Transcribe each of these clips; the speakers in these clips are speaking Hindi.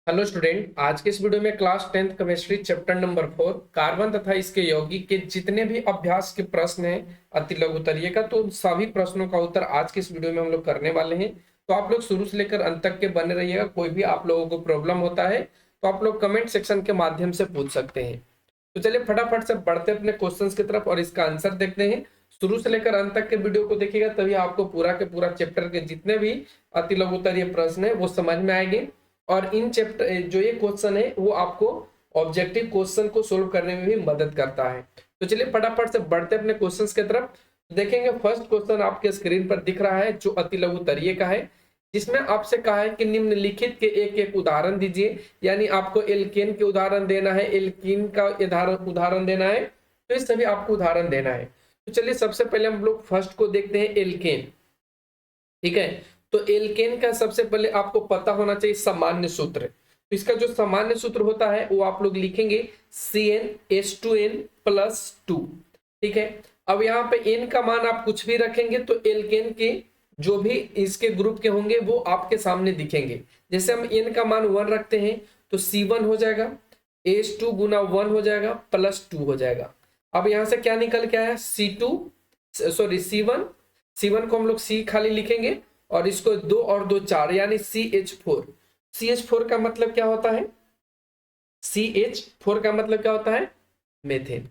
हेलो स्टूडेंट, आज के इस वीडियो में class 10th chemistry chapter number 4 carbon तथा इसके यौगिक के जितने भी अभ्यास के प्रश्न हैं अति लघुत्तरीय का, तो उन सभी प्रश्नों का उत्तर आज के इस वीडियो में हम लोग करने वाले हैं। तो आप लोग शुरू से लेकर अंत तक के बने रहिएगा। कोई भी आप लोगों को प्रॉब्लम होता है तो आप लोग कमेंट सेक्शन के माध्यम से पूछ सकते हैं। तो चलिए फटाफट से बढ़ते अपने क्वेश्चन की तरफ और इसका आंसर देखते हैं। शुरू से लेकर अंत तक के वीडियो को देखिएगा, तभी आपको पूरा के पूरा चैप्टर के जितने भी अति लघुत्तरीय प्रश्न है वो समझ में आएंगे। और इन चैप्टर जो ये क्वेश्चन है वो आपको ऑब्जेक्टिव क्वेश्चन को सोल्व करने में भी मदद करता है। तो चलिए फटाफट से बढ़ते अपने क्वेश्चंस की तरफ। देखेंगे फर्स्ट क्वेश्चन आपके स्क्रीन पर दिख रहा है जो अति लघुत्तरीय का है, जिसमें आपसे कहा है कि निम्नलिखित के एक एक उदाहरण दीजिए। यानी आपको एल्केन के उदाहरण देना है, एल्कीन का उदाहरण देना है, तो इस सभी आपको उदाहरण देना है। तो चलिए सबसे पहले हम लोग फर्स्ट को देखते हैं, एल्केन। ठीक है, तो एल्केन का सबसे पहले आपको पता होना चाहिए सामान्य सूत्र। तो इसका जो सामान्य सूत्र होता है वो आप लोग लिखेंगे CnH2n+2। ठीक है, अब यहाँ पे n का मान आप कुछ भी रखेंगे तो एल्केन के जो भी इसके ग्रुप के होंगे वो आपके सामने दिखेंगे। जैसे हम n का मान 1 रखते हैं तो C1 हो जाएगा, H2 गुना 1 हो जाएगा प्लस 2 हो जाएगा। अब यहाँ से क्या निकल के आया, C1 को हम लोग C खाली लिखेंगे और इसको 2 और 2 4 यानी CH4 का मतलब क्या होता है, CH4 का मतलब क्या होता है, मेथेन।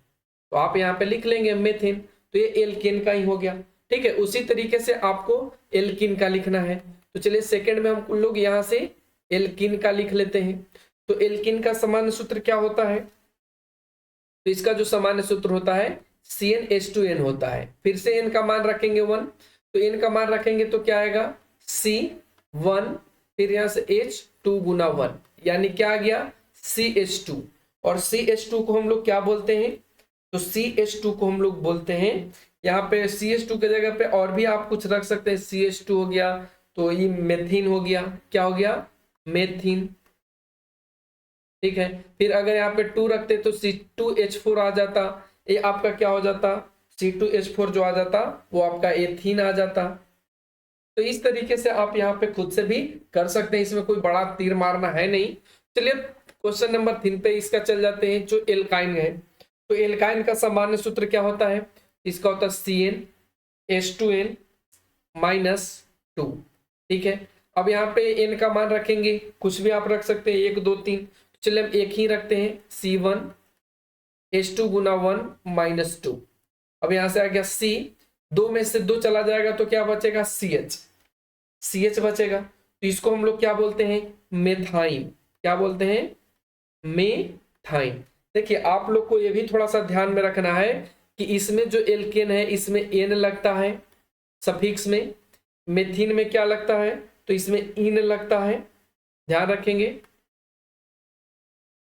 तो आप यहाँ पे लिख लेंगे मेथेन, तो ये एल्केन का ही हो गया। ठीक है, उसी तरीके से आपको एल्कीन का लिखना है। तो चलिए सेकंड में हम लोग यहाँ से एल्कीन का लिख लेते हैं। तो एल्कीन का सामान्य सूत्र क्या होता है, तो इसका जो सामान्य सूत्र होता है CnH2n होता है। फिर से n का मान रखेंगे 1, तो n का मान रखेंगे तो क्या आएगा C1, फिर यहां से H2 गुना 1 यानी क्या आ गया CH2। और CH2 को हम लोग क्या बोलते हैं, तो CH2 को हम लोग बोलते हैं, यहाँ पे CH2 की जगह पे और भी आप कुछ रख सकते हैं। CH2 हो गया तो ये मेथिन हो गया, क्या हो गया, मेथिन। ठीक है, फिर अगर यहाँ पे 2 रखते तो C2H4 आ जाता, ये आपका क्या हो जाता, C2H4 जो आ जाता वो आपका एथीन आ जाता। तो इस तरीके से आप यहाँ पे खुद से भी कर सकते हैं, इसमें कोई बड़ा तीर मारना है नहीं। चलिए क्वेश्चन नंबर 3 पे इसका चल जाते हैं, जो एल्काइन है। तो एल्काइन का सामान्य सूत्र क्या होता है, इसका होता है CnH2n-2। ठीक है, अब यहाँ पे n का मान रखेंगे, कुछ भी आप रख सकते हैं, 1 2 3। चलिए हम एक ही रखते हैं C1H2 गुना 1 माइनस 2। अब यहां से आ गया C, 2 में से 2 चला जाएगा तो क्या बचेगा, CH बचेगा। तो इसको हम लोग क्या बोलते हैं, मेथाइन। क्या बोलते हैं, मेथाइन। देखिए आप लोग को ये भी थोड़ा सा ध्यान में रखना है कि इसमें जो एल्केन है इसमें n लगता है सफिक्स में, मेथिन में क्या लगता है, तो इसमें इन लगता है, ध्यान रखेंगे।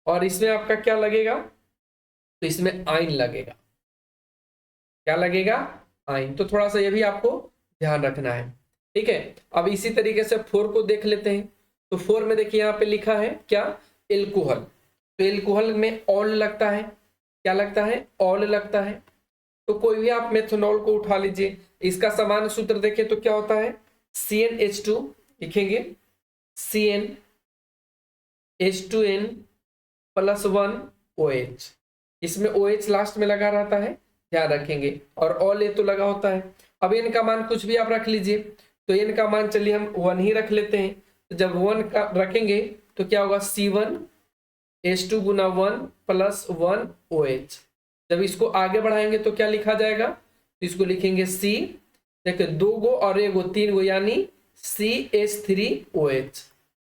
और इसमें आपका क्या लगेगा, तो इसमें आइन लगेगा, क्या लगेगा, आइन। तो थोड़ा सा ये भी आपको ध्यान रखना है। ठीक है, अब इसी तरीके से 4 को देख लेते हैं। तो 4 में देखिए यहाँ पे लिखा है क्या, एल्कोहल। तो एल्कोहल में ऑल लगता है, क्या लगता है, ऑल लगता है। तो कोई भी आप मेथनॉल को उठा लीजिए, इसका सामान्य सूत्र देखें तो क्या होता है, CnH2 लिखेंगे, CnH2n+1OH। इसमें OH लास्ट में लगा रहता है, ध्यान रखेंगे, और ऑल ए तो लगा होता है। अब n का मान कुछ भी आप रख लीजिए, तो n का मान चलिए हम 1 ही रख लेते हैं। तो जब 1 का रखेंगे तो क्या होगा, C1H2 गुना 1 प्लस 1OH। जब इसको आगे बढ़ाएंगे तो क्या लिखा जाएगा, तो इसको लिखेंगे C, देखिए 2 गो और 1 गो 3 गो यानी CH3OH।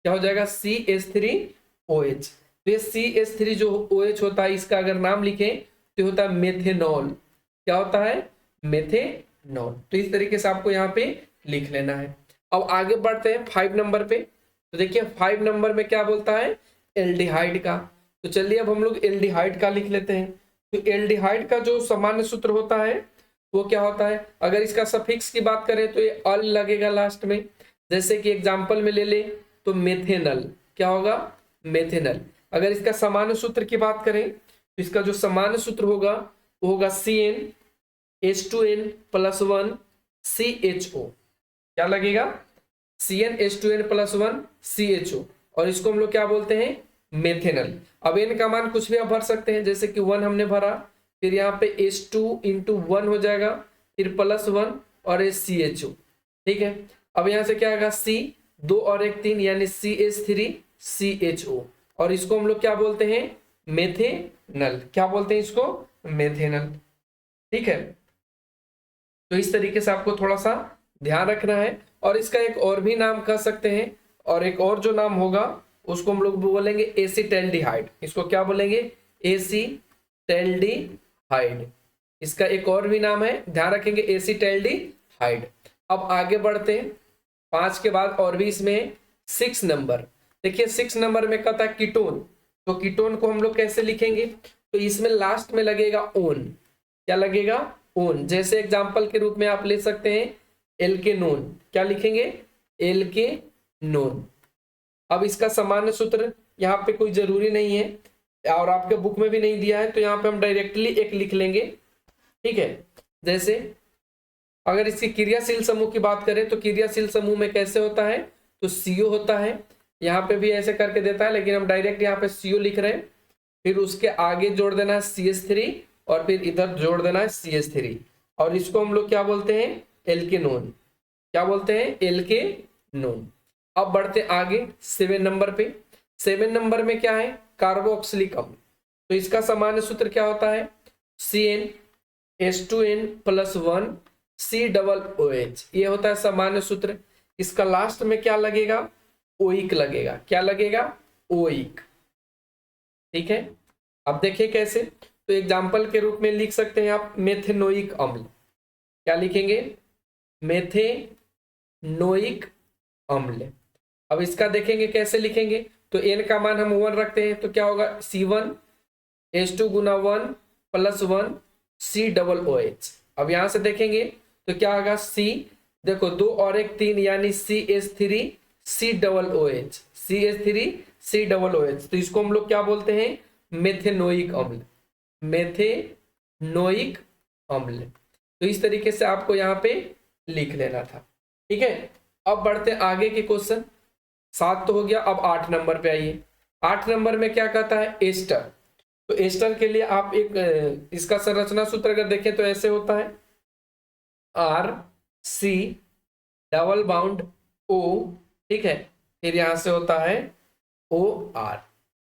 क्या हो जाएगा, CH3OH। तो ये CH3 जो OH होता है इसका अगर नाम लिखें तो होता है मेथेनॉल। क्या होता है, मेथेनॉल। तो इस तरीके से आपको यहाँ पे लिख लेना है। अब आगे बढ़ते हैं 5 नंबर पे। तो देखिए 5 नंबर में क्या बोलता है, एल्डिहाइड का। तो चलिए अब हम लोग एल्डिहाइड का लिख लेते हैं। तो एल्डिहाइड का जो सामान्य सूत्र होता है वो क्या होता है, अगर इसका सफिक्स की बात करें तो ये अल लगेगा लास्ट में। जैसे कि एग्जाम्पल में ले ले तो मेथेनल, क्या होगा, मेथेनल। अगर इसका सामान्य सूत्र की बात करें तो इसका जो सामान्य सूत्र होगा वो होगा CnH2n+1 CHO। क्या लगेगा, CnH2n+1 CHO। और इसको हम लोग क्या बोलते हैं, मेथेनल। अब n का मान कुछ भी आप भर सकते हैं, जैसे कि 1 हमने भरा, फिर यहाँ पे H2 इंटू 1 हो जाएगा, फिर +1 और CHO। ठीक है, अब यहाँ से क्या आएगा, C 2 और 1 3 यानी CH3 CHO, और इसको हम लोग क्या बोलते हैं, मेथेनल। क्या बोलते हैं इसको, मेथेनल। ठीक है, तो इस तरीके से आपको थोड़ा सा ध्यान रखना है। और इसका एक और भी नाम कह सकते हैं, और एक और जो नाम होगा उसको हम लोग बोलेंगे एसिटैल्डिहाइड। इसको क्या बोलेंगे, एसिटैल्डिहाइड। इसका एक और भी नाम है, ध्यान रखेंगे, एसिटैल्डिहाइड। अब आगे बढ़ते हैं, 5 के बाद और भी इसमें 6 नंबर। देखिए 6 नंबर में कहता है कीटोन, तो कीटोन को हम लोग कैसे लिखेंगे, तो इसमें लास्ट में लगेगा ओन। क्या लगेगा, ओन। जैसे एग्जांपल के रूप में आप ले सकते हैं एल्केनोन। क्या लिखेंगे, एल्केनोन। अब इसका सामान्य सूत्र यहाँ पे कोई जरूरी नहीं है और आपके बुक में भी नहीं दिया है, तो यहाँ पे हम डायरेक्टली एक लिख लेंगे। ठीक है, जैसे अगर इसकी क्रियाशील समूह की बात करें तो क्रियाशील समूह में कैसे होता है, तो CO होता है। यहाँ पे भी ऐसे करके देता है, लेकिन हम डायरेक्ट यहाँ पे CO लिख रहे हैं, फिर उसके आगे जोड़ देना है CH3 और फिर इधर जोड़ देना है CH3, और इसको हम लोग क्या बोलते हैं, एल्केनोन। क्या बोलते हैं, एल्केनोन। अब बढ़ते आगे 7 नंबर पे। 7 नंबर में क्या है, कार्बोक्सिलिक अम्ल। तो इसका सामान्य सूत्र क्या होता है, CnH2n+1 COOH, ये होता है सामान्य सूत्र। इसका लास्ट में क्या लगेगा, ओइक लगेगा। क्या लगेगा, ओइक। ठीक है, अब देखिए कैसे, तो एग्जाम्पल के रूप में लिख सकते हैं आप मेथेनोइक अम्ल। क्या लिखेंगे, मेथेनोइक अम्ल। अब इसका देखेंगे कैसे लिखेंगे, तो n का मान हम 1 रखते हैं, तो क्या होगा, C1H2 गुना 1 +1 COOH। अब यहां से देखेंगे तो क्या होगा, C, देखो 2 और 1 3 यानी CH3 COOH, CH3 COOH। तो इसको हम लोग क्या बोलते हैं, मेथेनोइक अम्ल, मेथेनोइक अम्ल। तो इस तरीके से आपको यहाँ पे लिख लेना था। ठीक है, अब बढ़ते आगे के क्वेश्चन। 7 तो हो गया, अब 8 नंबर पे आइए। 8 नंबर में क्या कहता है, एस्टर। तो एस्टर के लिए आप एक इसका संरचना सूत्र अगर देखें तो ऐसे होता है, RC डबल बाउंड O। ठीक है, फिर यहां से होता है OR।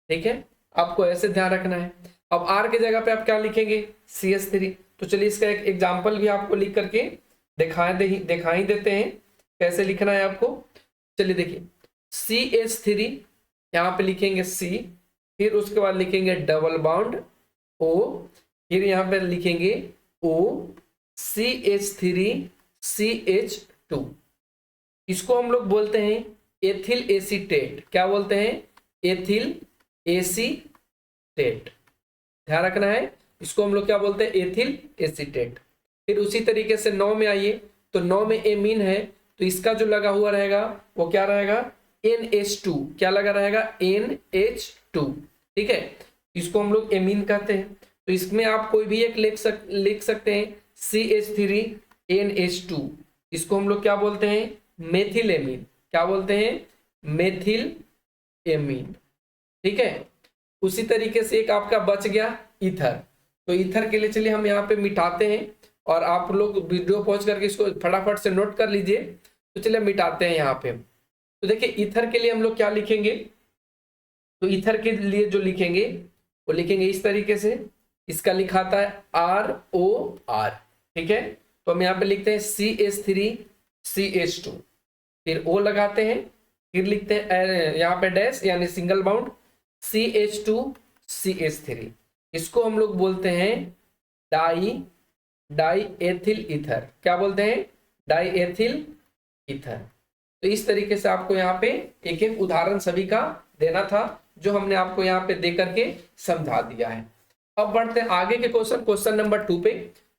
ठीक है, आपको ऐसे ध्यान रखना है। अब R की जगह पे आप क्या लिखेंगे, CH3। तो चलिए इसका एक एग्जाम्पल भी आपको लिख करके दिखाई देते हैं कैसे लिखना है आपको। चलिए देखिए, CH3 यहाँ पे लिखेंगे C, फिर उसके बाद लिखेंगे डबल बाउंड O, फिर यहाँ पे लिखेंगे O, CH3 CH2। इसको हम लोग बोलते हैं एथिल एसीटेट। क्या बोलते हैं, एथिल एसीटेट। ध्यान रखना है, इसको हम लोग क्या बोलते हैं, एथिल एसीटेट। फिर उसी तरीके से 9 में आइए, तो 9 में एमीन है, तो इसका जो लगा हुआ रहेगा वो क्या रहेगा, NH2। क्या लगा रहेगा, NH2। ठीक है, इसको हम लोग एमीन कहते हैं। तो इसमें आप कोई भी एक लिख सकते हैं, CH3 NH2। इसको हम लोग क्या बोलते हैं, मेथिल एमीन। क्या बोलते हैं, मेथिल एमीन। ठीक है, उसी तरीके से एक आपका बच गया ईथर। तो ईथर के लिए चलिए हम यहाँ पे मिटाते हैं, और आप लोग वीडियो पहुंच करके इसको फटाफट से नोट कर लीजिए। तो चलिए मिटाते हैं यहाँ पे। तो देखिए ईथर के लिए हम लोग क्या लिखेंगे, तो ईथर के लिए जो लिखेंगे वो लिखेंगे इस तरीके से। इसका लिखाता है ROR। ठीक है, तो हम यहाँ पे लिखते हैं CH3 CH2, फिर O लगाते हैं, फिर लिखते हैं यहाँ पे डैश यानी सिंगल बाउंड CH2 CH3। इसको हम लोग बोलते हैं डाई एथिल ईथर। क्या बोलते हैं, डाई एथिल ईथर। तो इस तरीके से आपको यहाँ पे एक एक उदाहरण सभी का देना था, जो हमने आपको यहाँ पे दे करके समझा दिया है। अब बढ़ते हैं आगे के क्वेश्चन नंबर 2 पे।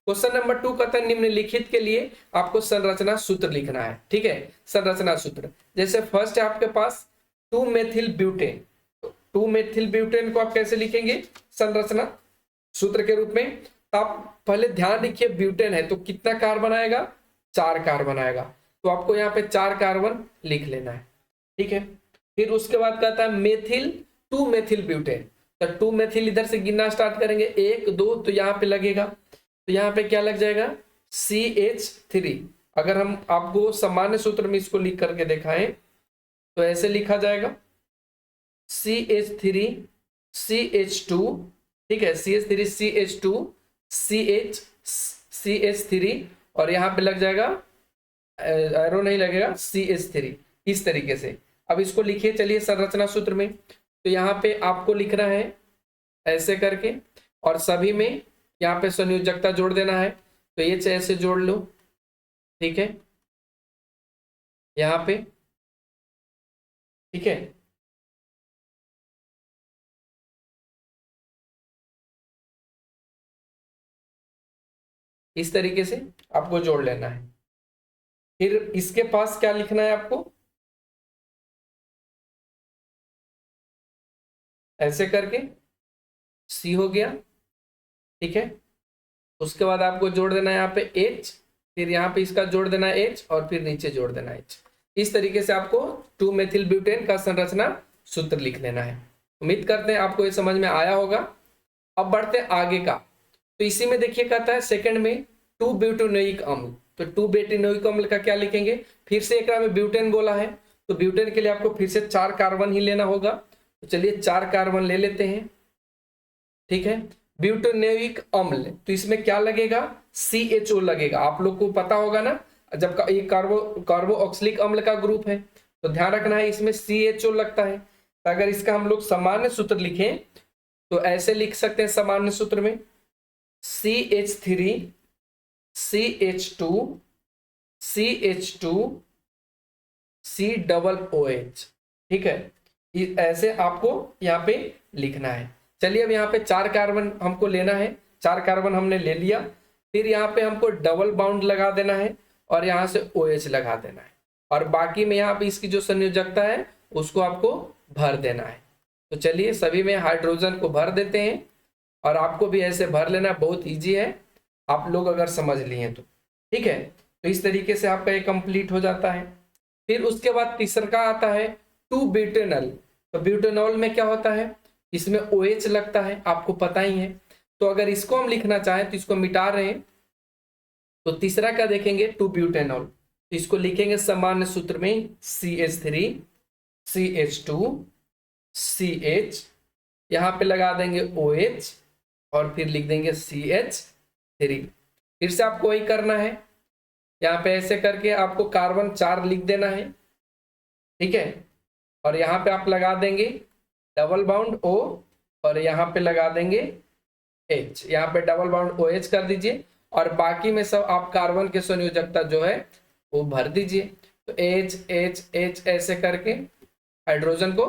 क्वेश्चन नंबर 2 कहता है निम्नलिखित के लिए आपको संरचना सूत्र लिखना है। ठीक है, संरचना सूत्र जैसे फर्स्ट है आपके पास 2 मेथिल ब्यूटेन। 2 मेथिल ब्यूटेन को आप कैसे लिखेंगे संरचना सूत्र के रूप में, तो आप पहले ध्यान रखिए ब्यूटेन है तो कितना कार्बन आएगा, 4 कार्बन आएगा। तो आपको यहाँ पे 4 कार्बन लिख लेना है। ठीक है, फिर उसके बाद कहता है मेथिल 2 मेथिल ब्यूटेन। तो 2 मेथिल इधर से गिनना स्टार्ट करेंगे, 1 2, तो यहाँ पे लगेगा, तो यहाँ पे क्या लग जाएगा CH3। अगर हम आपको सामान्य सूत्र में इसको लिख करके दिखाएं तो ऐसे लिखा जाएगा CH3 CH2, ठीक है, CH3 CH2 CH3, और यहाँ पे लग जाएगा, एरो नहीं लगेगा, CH3, इस तरीके से। अब इसको लिखिए चलिए संरचना सूत्र में। तो यहाँ पे आपको लिखना है ऐसे करके, और सभी में यहाँ पे संयोजकता जोड़ देना है। तो ये ऐसे जोड़ लो, ठीक है, यहाँ पे, ठीक है। इस तरीके से आपको जोड़ लेना है। फिर इसके पास क्या लिखना है आपको, ऐसे करके C हो गया, ठीक है। उसके बाद आपको जोड़ देना है यहाँ पे H, फिर यहाँ पे इसका जोड़ देना है H, और फिर नीचे जोड़ देना है H। इस तरीके से आपको 2 मेथिल ब्यूटेन का संरचना सूत्र लिख लेना है। उम्मीद करते हैं आपको ये समझ में आया होगा। अब बढ़ते हैं आगे का। तो इसी में देखिए कहता है सेकंड में 2 ब्यूटेनोइक अम्ल। तो 2 ब्यूटेनोइक अम्ल का क्या लिखेंगे, फिर से एक में ब्यूटेन बोला है, तो ब्यूटेन के लिए आपको फिर से 4 कार्बन ही लेना होगा। तो चलिए 4 कार्बन ले लेते हैं, ठीक है। ब्यूटेनोइक अम्ल, तो इसमें क्या लगेगा, CHO लगेगा। आप लोग को पता होगा ना, जब ये कार्बोक्सिलिक अम्ल का ग्रुप है तो ध्यान रखना है इसमें CHO लगता है। तो अगर इसका हम लोग सामान्य सूत्र लिखें तो ऐसे लिख सकते हैं सामान्य सूत्र में CH3 CH2 CH2 COOH, ठीक है। ऐसे आपको यहाँ पे लिखना है। चलिए अब यहाँ पे 4 कार्बन हमको लेना है, 4 कार्बन हमने ले लिया। फिर यहाँ पे हमको डबल बाउंड लगा देना है और यहाँ से OH लगा देना है, और बाकी में यहाँ पे इसकी जो संयोजकता है उसको आपको भर देना है। तो चलिए सभी में हाइड्रोजन को भर देते हैं, और आपको भी ऐसे भर लेना, बहुत इजी है, आप लोग अगर समझ लिए तो, ठीक है। तो इस तरीके से आपका ये कंप्लीट हो जाता है। फिर उसके बाद तीसरा का आता है 2 ब्यूटेनॉल। तो ब्यूटेनॉल में क्या होता है, इसमें OH लगता है, आपको पता ही है। तो अगर इसको हम लिखना चाहें तो इसको मिटा रहे हैं, तो तीसरा क्या देखेंगे 2 ब्यूटेनॉल। तो इसको लिखेंगे सामान्य सूत्र में CH3 CH2 CH, यहाँ पे लगा देंगे OH, और फिर लिख देंगे CH3। फिर से आपको वही करना है, यहाँ पे ऐसे करके आपको कार्बन 4 लिख देना है, ठीक है। और यहाँ पे आप लगा देंगे डबल बाउंड O, और यहाँ पे लगा देंगे H, यहाँ पे डबल बाउंड OH कर दीजिए, और बाकी में सब आप कार्बन के संयोजकता जो है वो भर दीजिए। तो H H H ऐसे करके हाइड्रोजन को,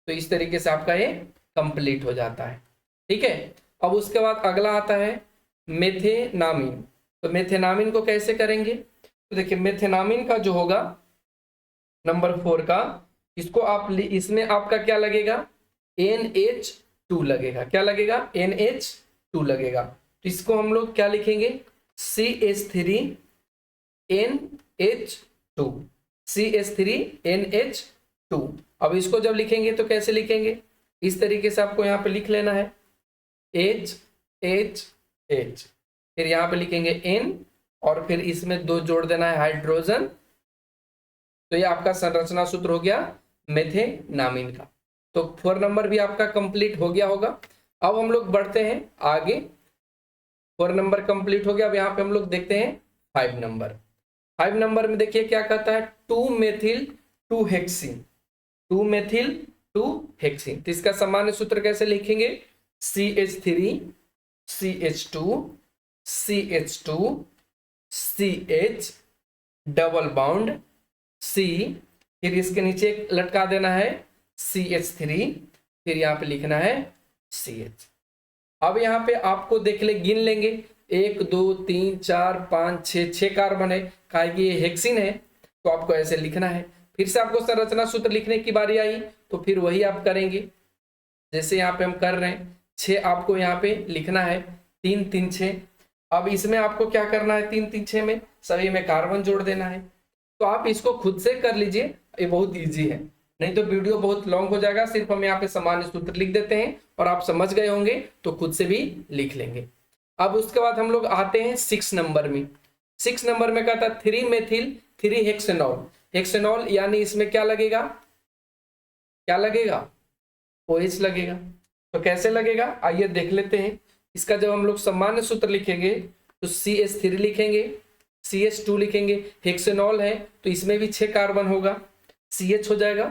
तो इस तरीके से आपका ये कंप्लीट हो जाता है, ठीक है। अब उसके बाद अगला आता है मेथेनामीन। तो मेथेनामीन को कैसे करेंगे, तो देखिए मेथेनामीन का जो होगा नंबर 4 का, इसको आप इसमें आपका क्या लगेगा NH2 लगेगा। क्या लगेगा, NH2 लगेगा। तो इसको हम लोग क्या लिखेंगे CH3 NH2 CH3 NH2। अब इसको जब लिखेंगे तो कैसे लिखेंगे, इस तरीके से आपको यहाँ पे लिख लेना है H H H, फिर यहाँ पे लिखेंगे N, और फिर इसमें 2 जोड़ देना है हाइड्रोजन। तो ये आपका संरचना सूत्र हो गया मेथेनामीन का। तो 4 नंबर भी आपका कंप्लीट हो गया होगा। अब हम लोग बढ़ते हैं आगे, 4 नंबर कंप्लीट हो गया। अब यहाँ पे हम लोग देखते हैं 5 नंबर। 5 नंबर में देखिए क्या कहता है 2 मेथिल 2 हेक्सिन। 2 मेथिल 2 हेक्सिन, तो इसका सामान्य सूत्र कैसे लिखेंगे CH3 CH2 CH2 CH double bond C, फिर इसके नीचे लटका देना है CH3, फिर यहाँ पे लिखना है CH। अब यहाँ पे आपको देख ले, गिन लेंगे 1 2 3 4 5 6 कार्बन है, कहा कि ये हेक्सिन है, तो आपको ऐसे लिखना है। फिर से आपको संरचना सूत्र लिखने की बारी आई, तो फिर वही आप करेंगे जैसे यहाँ पे हम कर रहे हैं। 6 आपको यहाँ पे लिखना है, 3 3 6। अब इसमें आपको क्या करना है, 3 3 6 में सभी में कार्बन जोड़ देना है। तो आप इसको खुद से कर लीजिए, ये बहुत इजी है। नहीं तो वीडियो बहुत लॉन्ग हो जाएगा। सिर्फ हम यहाँ पे सामान्य सूत्र लिख देते हैं और आप समझ गए होंगे तो खुद से भी लिख लेंगे। अब उसके बाद हम लोग आते हैं 6 नंबर में। 6 नंबर में कहता है 3 मेथिल 3 हेक्सेनॉल। हेक्सेनॉल यानी इसमें क्या लगेगा, क्या लगेगा, OH लगेगा। तो कैसे लगेगा आइए देख लेते हैं। इसका जब हम लोग सामान्य सूत्र लिखेंगे तो CH3 लिखेंगे, CH2 लिखेंगे। हेक्सेनॉल है तो इसमें भी 6 कार्बन होगा, CH हो जाएगा,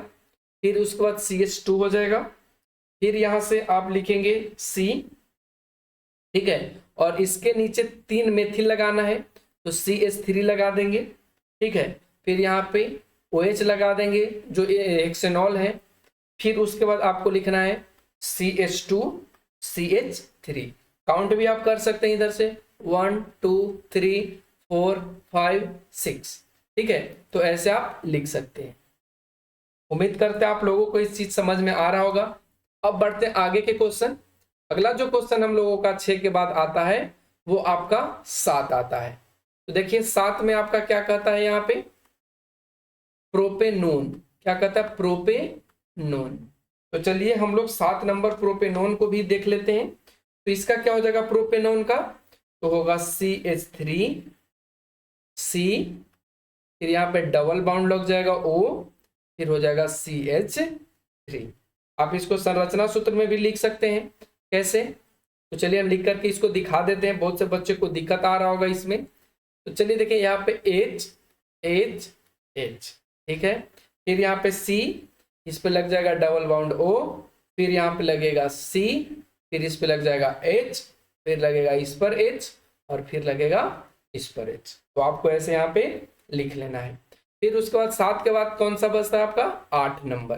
फिर उसके बाद CH2 हो जाएगा, फिर यहां से आप लिखेंगे C, ठीक है, और इसके नीचे 3 मेथिल लगाना है तो CH3 लगा देंगे, ठीक है, फिर यहाँ पे OH लगा देंगे जो हेक्सेनॉल है, फिर उसके बाद आपको लिखना है CH2 CH3। काउंट भी आप कर सकते हैं इधर से 1 2 3 4 5 6, ठीक है। तो ऐसे आप लिख सकते हैं। उम्मीद करते हैं आप लोगों को इस चीज समझ में आ रहा होगा। अब बढ़ते हैं आगे के क्वेश्चन। अगला जो क्वेश्चन हम लोगों का 6 के बाद आता है वो आपका 7 आता है। तो देखिए 7 में आपका क्या कहता है, यहाँ पे प्रोपेनोन, क्या कहता है, प्रोपेनोन। तो चलिए हम लोग 7 नंबर प्रोपेनोन को भी देख लेते हैं। तो इसका क्या हो जाएगा प्रोपेनोन का, तो होगा CH3 C, फिर यहाँ पे डबल बाउंड लग जाएगा O, फिर हो जाएगा CH3। आप इसको संरचना सूत्र में भी लिख सकते हैं। कैसे, तो चलिए हम लिख करके इसको दिखा देते हैं, बहुत से बच्चे को दिक्कत आ रहा होगा इसमें। तो चलिए देखिए यहाँ पे H H H, ठीक है, फिर यहाँ पे C, इस पे लग जाएगा डबल बाउंड O, फिर यहाँ पे लगेगा C, फिर इस पे लग जाएगा H, फिर लगेगा इस पर H, और फिर लगेगा इस पर H। तो आपको ऐसे यहाँ पे लिख लेना है। फिर उसके बाद 7 के बाद कौन सा बचता है आपका 8 नंबर।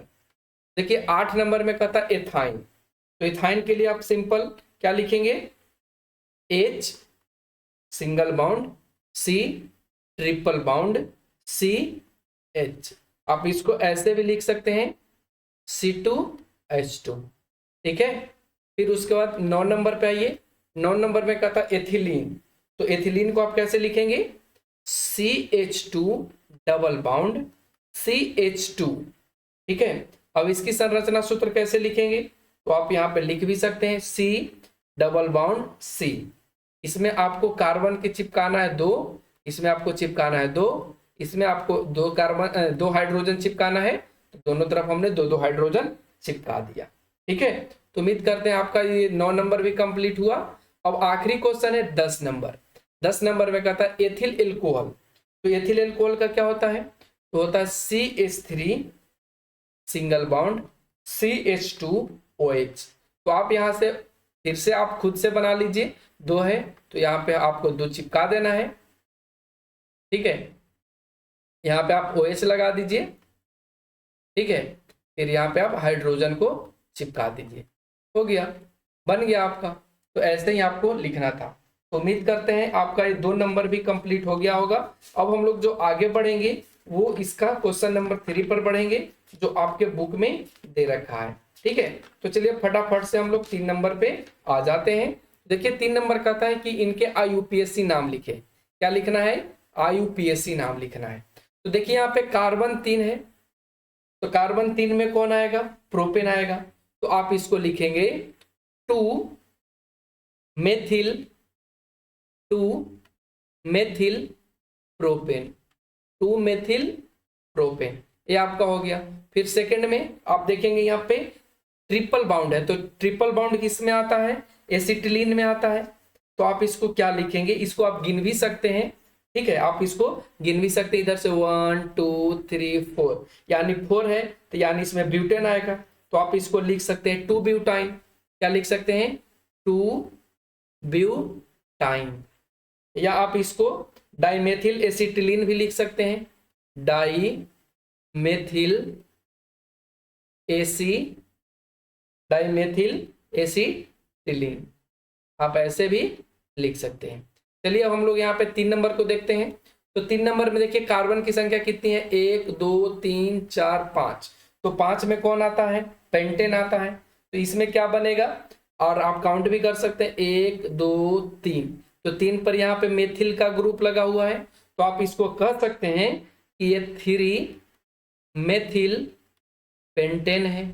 देखिए 8 नंबर में कहता है एथाइन। तो एथाइन के लिए आप सिंपल क्या लिखेंगे, H single bound C triple bound CH। आप इसको ऐसे भी लिख सकते हैं C2H2, ठीक है। फिर उसके बाद 9 नंबर पे आइए। 9 नंबर में कहता है एथिलीन। तो एथिलीन को आप कैसे लिखेंगे, CH2 डबल बाउंड CH2, ठीक है। अब इसकी संरचना सूत्र कैसे लिखेंगे, तो आप यहाँ पे लिख भी सकते हैं C डबल बाउंड C। इसमें आपको कार्बन के चिपकाना है 2, इसमें आपको चिपकाना है 2, इसमें आपको 2 कार्बन 2 हाइड्रोजन चिपकाना है, तो दोनों तरफ हमने 2 हाइड्रोजन चिपका दिया, ठीक है। तो उम्मीद करते हैं आपका ये 9 नंबर भी कंप्लीट हुआ। अब आखिरी क्वेश्चन है 10 नंबर। 10 नंबर में कहता है एथिल एल्कोहल। तो एथिल एल्कोहल का क्या होता है, तो होता है CH3 सिंगल बाउंड CH2OH। तो आप यहाँ से फिर से आप खुद से बना लीजिए, 2 है तो यहाँ पे आपको 2 चिपका देना है, ठीक है। यहाँ पे आप OH लगा दीजिए, ठीक है, फिर यहाँ पे आप हाइड्रोजन को चिपका दीजिए, हो गया, बन गया आपका। तो ऐसे ही आपको लिखना था। तो उम्मीद करते हैं आपका ये 2 नंबर भी कंप्लीट हो गया होगा। अब हम लोग जो आगे बढ़ेंगे वो इसका क्वेश्चन नंबर 3 पर बढ़ेंगे जो आपके बुक में दे रखा है, ठीक है। तो चलिए फटाफट से हम लोग 3 नंबर पे आ जाते हैं। देखिए 3 नंबर कहता है कि इनके IUPAC नाम लिखे। क्या लिखना है, IUPAC नाम लिखना है। तो देखिए यहाँ पे कार्बन 3 है, तो कार्बन 3 में कौन आएगा, प्रोपेन आएगा। तो आप इसको लिखेंगे 2 मेथिल प्रोपेन, 2 मेथिल प्रोपेन, ये आपका हो गया। फिर सेकंड में आप देखेंगे यहाँ पे ट्रिपल बाउंड है, तो ट्रिपल बाउंड किस में आता है, एसिटिलीन में आता है। तो आप इसको क्या लिखेंगे, इसको आप गिन भी सकते हैं, ठीक है, आप इसको गिन भी सकते हैं इधर से 1 2 3 4, यानी 4 है तो यानी इसमें ब्यूटेन आएगा। तो आप इसको लिख सकते हैं 2 ब्यूटाइन। क्या लिख सकते हैं, 2 ब्यूटाइन। या आप इसको डाइमेथिल एसिटिलीन भी लिख सकते हैं, डाइमेथिल एसिटिलीन आप ऐसे भी लिख सकते हैं। चलिए अब हम लोग यहाँ पे 3 नंबर को देखते हैं। तो 3 नंबर में देखिए कार्बन की संख्या कितनी है, 1 2 3 4 5। तो 5 में कौन आता है, पेंटेन आता है। तो इसमें क्या बनेगा, और आप काउंट भी कर सकते हैं 1 2 3। तो 3 पर यहाँ पे मेथिल का ग्रुप लगा हुआ है, तो आप इसको कह सकते हैं कि ये 3 मेथिल पेंटेन है,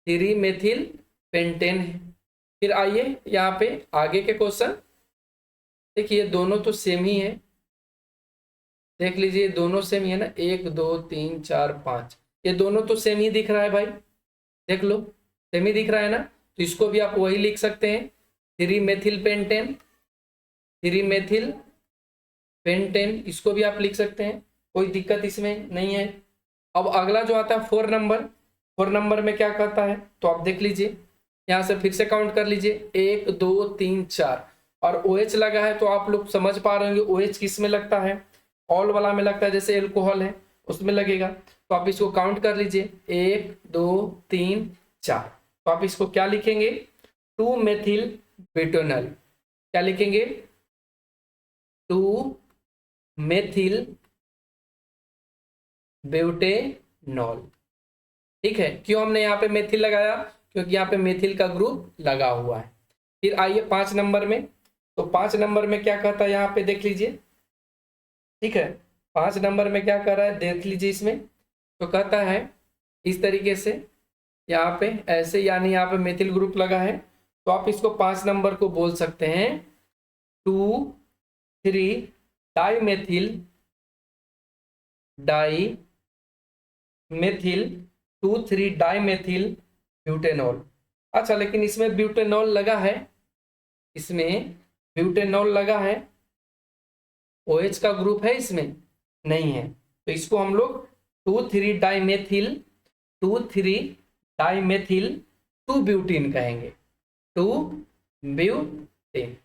3 मेथिल पेंटेन है। फिर आइए यहाँ पे आगे के क्वेश्चन, देखिए दोनों तो सेम ही है, देख लीजिए दोनों सेम ही है ना, 1 2 3 4 5, ये दोनों तो सेम ही दिख रहा है भाई, देख लो सेम ही दिख रहा है ना। तो इसको भी आप वही लिख सकते हैं, 3 मेथिल पेंटेन, 3 मेथिल पेंटेन, इसको भी आप लिख सकते हैं, कोई दिक्कत इसमें नहीं है। अब अगला जो आता है 4 नंबर, 4 नंबर में क्या कहता है, तो आप देख लीजिए यहाँ से फिर से काउंट कर लीजिए, 1 2 3 4, और OH लगा है तो आप लोग समझ पा रहे होंगे OH किस में लगता है, ऑल वाला में लगता है, जैसे एल्कोहल है उसमें लगेगा। तो आप इसको काउंट कर लीजिए, 1 2 3 4, तो आप इसको क्या लिखेंगे, 2 मेथिल ब्यूटेनॉल, क्या लिखेंगे, 2 मेथिल ब्यूटेनॉल। ठीक है, क्यों हमने यहाँ पे मेथिल लगाया, क्योंकि यहाँ पे मेथिल का ग्रुप लगा हुआ है। फिर आइए 5 नंबर में, तो 5 नंबर में क्या कहता है यहाँ पे देख लीजिए, ठीक है 5 नंबर में क्या कर रहा है देख लीजिए इसमें, तो कहता है इस तरीके से यहाँ पे ऐसे, यानी यहाँ पे मेथिल ग्रुप लगा है, तो आप इसको 5 नंबर को बोल सकते हैं 2 3 डाइमेथिल, डाइमेथिल 2 3 डाइमेथिल ब्यूटेनॉल। अच्छा लेकिन इसमें ब्यूटेनॉल लगा है, इसमें ब्यूटेनॉल लगा है, OH का ग्रुप है इसमें नहीं है, तो इसको हम लोग 2 3 डाइमेथिल 2 3 डाइमेथिल 2 ब्यूटीन कहेंगे, 2 ब्यूटेन।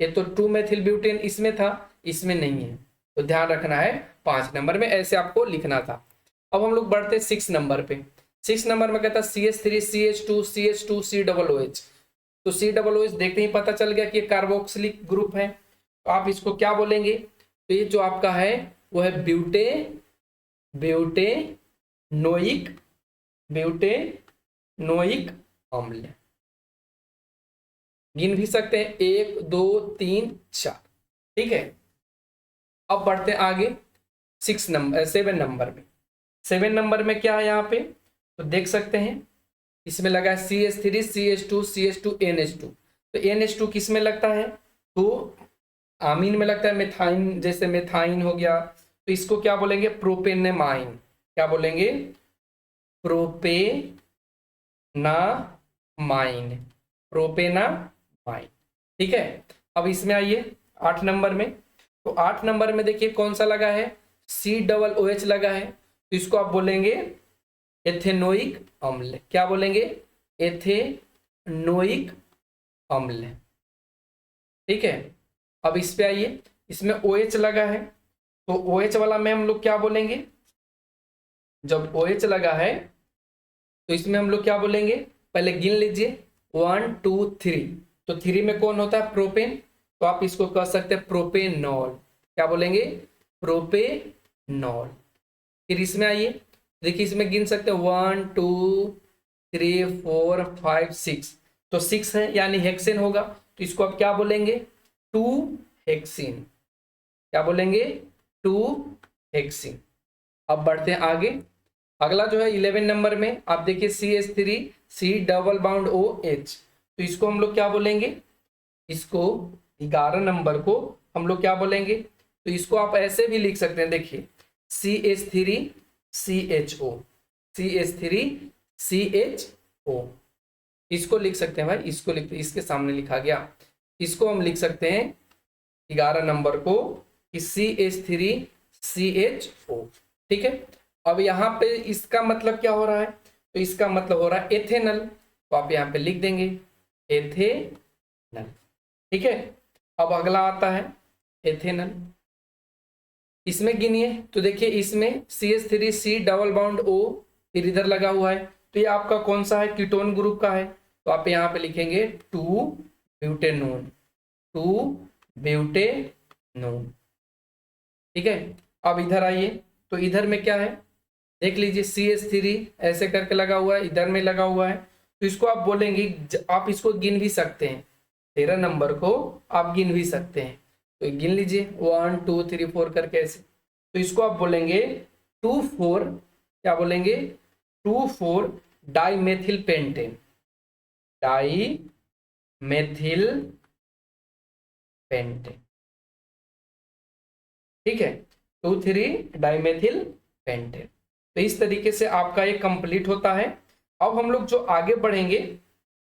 ये तो 2 मेथिल ब्यूटेन इसमें था, इसमें नहीं है, तो ध्यान रखना है 5 नंबर में ऐसे आपको लिखना था। अब हम लोग बढ़ते 6 नंबर पे, 6 नंबर में कहता है CH3 CH2 CH2 COOH। तो COOH देखते ही पता चल गया कि ये कार्बोक्सिलिक ग्रुप है, तो आप इसको क्या बोलेंगे, तो ये जो आपका है वो है ब्यूटेनोइक अम्ल। गिन भी सकते हैं 1 2 3 4, ठीक है। अब बढ़ते हैं आगे 7 नंबर में, 7 नंबर में क्या है यहाँ पे, तो देख सकते हैं इसमें लगा है CH3 CH2 CH2 NH2। तो NH2 किस में लगता है, तो आमीन में लगता है, मेथाइन, जैसे मेथाइन हो गया, तो इसको क्या बोलेंगे, प्रोपेनामाइन, क्या बोलेंगे, प्रोपेनामाइन, प्रोपेनामाइन, ठीक है। अब इसमें आइए 8 नंबर में, तो 8 नंबर में देखिए कौन सा लगा है, COOH लगा है, तो इसको आप बोलेंगे एथेनोइक अम्ल, क्या बोलेंगे, एथेनोइक अम्ल, ठीक है। अब इस पे आइए, इसमें OH लगा है, तो OH वाला में हम लोग क्या बोलेंगे, जब OH लगा है तो इसमें हम लोग क्या बोलेंगे, पहले गिन लीजिए 1 2 3, तो 3 में कौन होता है, प्रोपेन, तो आप इसको कह सकते हैं प्रोपेनॉल, क्या बोलेंगे, प्रोपेनॉल। फिर इसमें आइए, देखिए इसमें गिन सकते हैं 1 2 3 4 5 6, तो 6 है यानी हेक्सेन होगा, तो इसको आप क्या बोलेंगे, 2 हेक्सिन, क्या बोलेंगे, 2 हेक्सिन। अब बढ़ते हैं आगे, अगला जो है 11 नंबर में, आप देखिए CH3 C double bond OH, तो इसको हम लोग क्या बोलेंगे, इसको 11 नंबर को हम लोग क्या बोलेंगे, तो इसको आप ऐसे भी लिख सकते हैं, देखिए CH3 CHO, CH3 CHO, इसको लिख सकते हैं भाई, इसको लिखते, इसके सामने लिखा गया, इसको हम लिख सकते हैं 11 नंबर को कि CH3 CHO, ठीक है। अब यहाँ पे इसका मतलब क्या हो रहा है, तो इसका मतलब हो रहा है एथेनल, तो आप यहाँ पे लिख देंगे एथेनल, ठीक है। अब अगला आता है एथेनल, इसमें गिनिए, तो देखिए इसमें CH3 C double bond O फिर इधर लगा हुआ है, तो ये आपका कौन सा है, कीटोन ग्रुप का है, तो आप यहाँ पे लिखेंगे 2 ब्यूटेनोन, 2 ब्यूटेनोन, ठीक है। अब इधर आइए, तो इधर में क्या है देख लीजिए, CH3 ऐसे करके लगा हुआ है, इधर में लगा हुआ है, तो इसको आप बोलेंगे, आप इसको गिन भी सकते हैं, 13 नंबर को आप गिन भी सकते हैं, तो गिन लीजिए 1 2 3 4 करके ऐसे, तो इसको आप बोलेंगे 2 4, क्या बोलेंगे 2,4 डाइमेथिल पेंटेन, डाइमेथिल पेंटेन, ठीक है, 2,3 डाइमेथिल पेंटेन। तो इस तरीके से आपका ये कंप्लीट होता है। अब हम लोग जो आगे बढ़ेंगे,